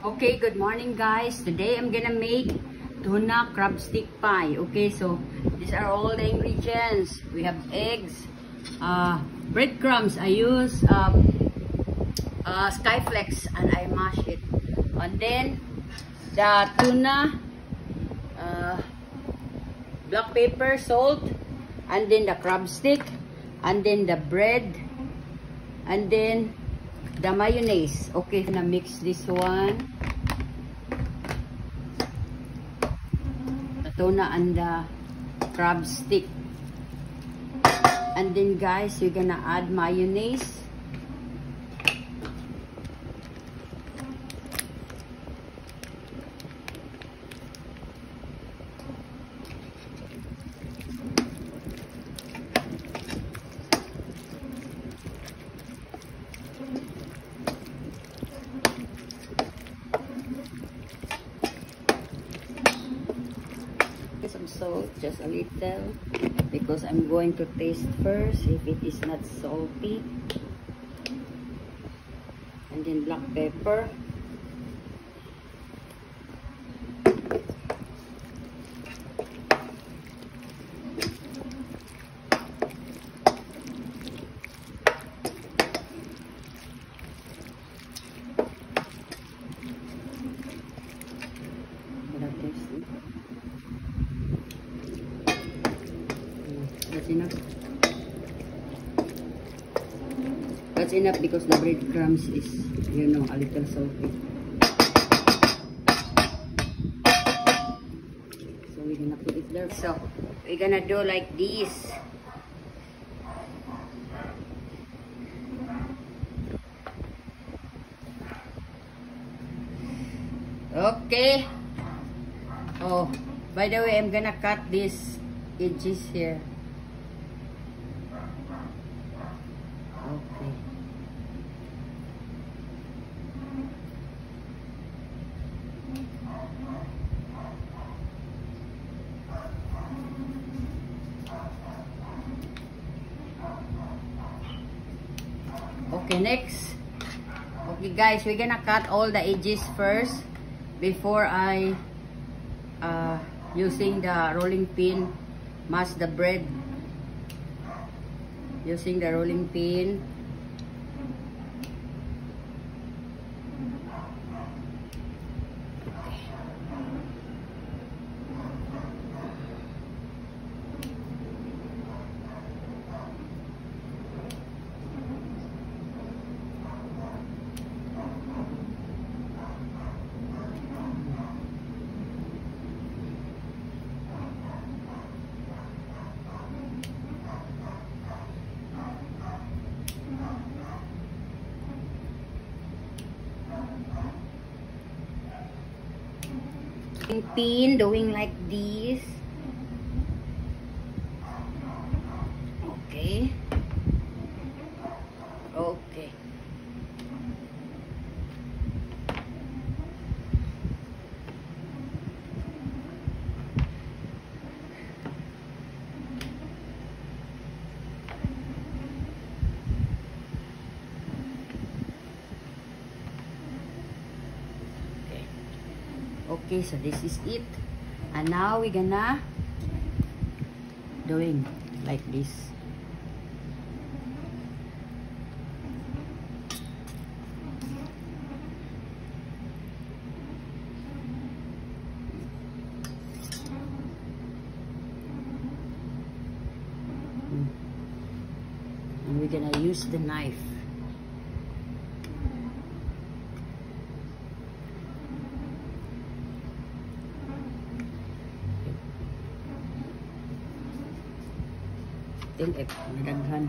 Okay, good morning guys. Today I'm gonna make tuna crab stick pie. Okay, so these are all the ingredients. We have eggs, breadcrumbs. I use Skyflex and I mash it. And then the tuna, black pepper, salt, and then the crab stick, and then the bread, and then the mayonnaise. Okay, I'm gonna mix this one, the tuna and the crab stick, and then guys, you're gonna add mayonnaise. Some salt, just a little, because I'm going to taste first if it is not salty, and then black pepper, that's enough. That's enough because the breadcrumbs is, you know, a little salty. So we're gonna put it there. So we're gonna do like this. Okay. Oh, by the way, I'm gonna cut these edges here. Okay. Okay, next. Okay guys, we're gonna cut all the edges first before I using the rolling pin mash the bread. Using the rolling pin. Pin doing like this. Okay. Okay. Okay, so this is it, and now we're gonna doing like this. And we're gonna use the knife. Then nadaghan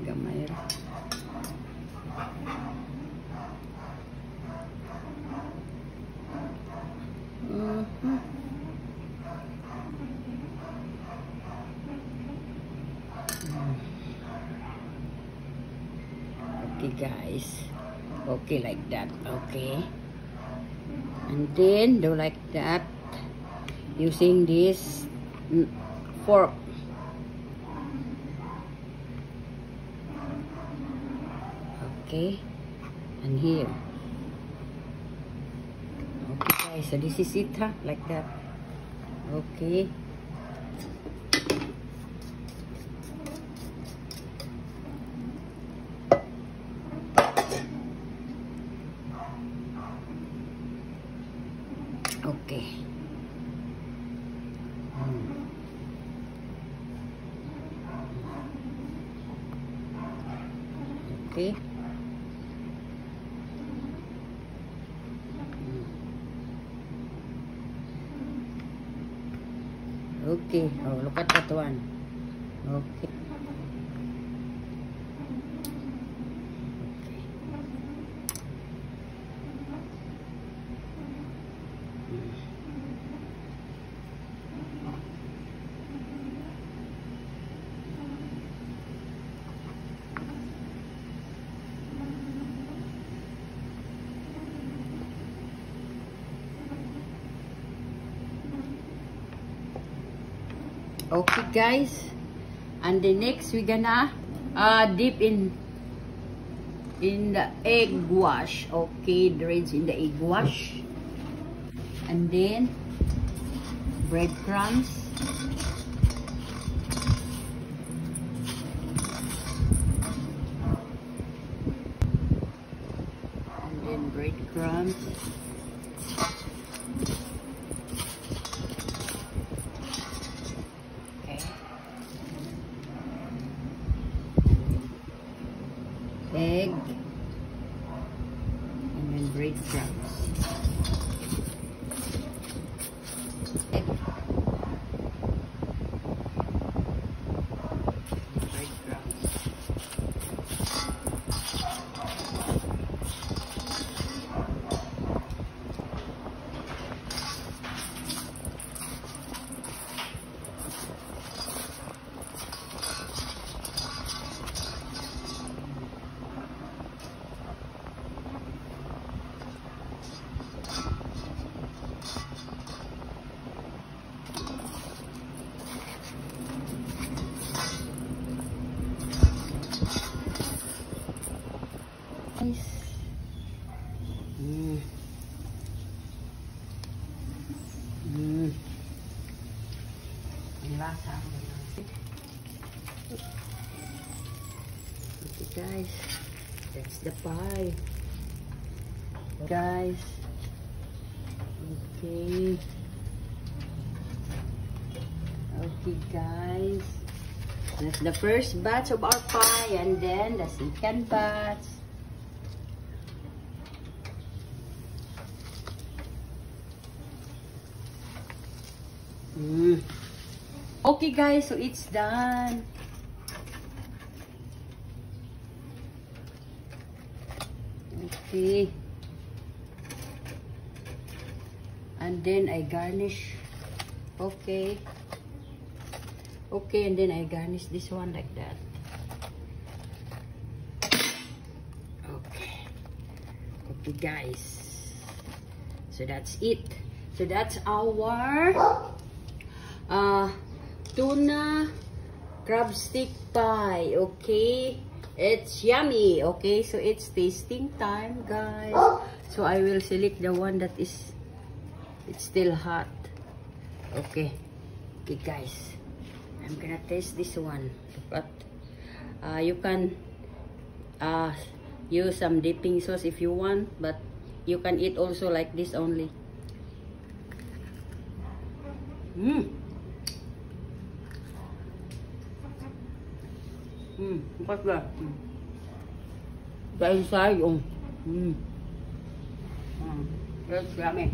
gamay ra. Okay guys, okay like that. Okay, and then do like that using this fork. Okay, and here. Okay guys, so this is it, huh? Like that. Okay. Okay. Okay. Okay. Oh, look at that one. Okay. Okay guys, and the next we're gonna dip in the egg wash. Okay, dredge in the egg wash, and then breadcrumbs, and then breadcrumbs. Egg, and then breadcrumbs. Egg. Breadcrumbs. Okay guys, that's the pie. Guys, okay. Okay guys, that's the first batch of our pie, and then the second batch. Okay guys, so it's done. Okay. And then I garnish. Okay. Okay, and then I garnish this one like that. Okay. Okay guys. So that's it. So that's our tuna crab stick pie. Okay, it's yummy. Okay, so it's tasting time guys. So I will select the one that is it's still hot. Okay. Okay guys, I'm gonna taste this one, but you can use some dipping sauce if you want, but you can eat also like this only. What's that? The inside, that's yummy.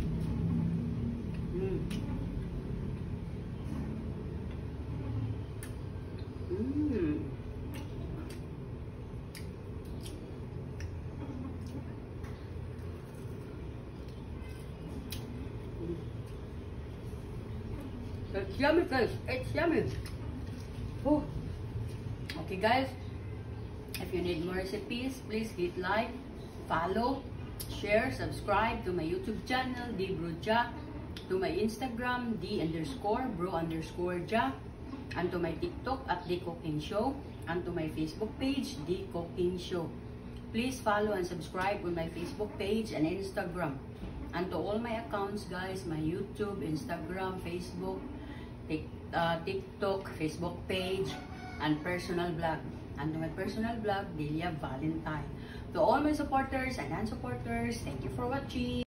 It's yummy guys, it's yummy. Oh. Okay guys, if you need more recipes, please hit like, follow, share, subscribe to my YouTube channel, dbroja, to my Instagram, d_bro_ja, and to my TikTok at The Cooking Show, and to my Facebook page, The Cooking Show. please follow and subscribe on my Facebook page and Instagram. And to all my accounts, guys, my YouTube, Instagram, Facebook, TikTok, Facebook page, and personal blog. And to my personal blog, Delia Valentine. To all my supporters and non-supporters, thank you for watching.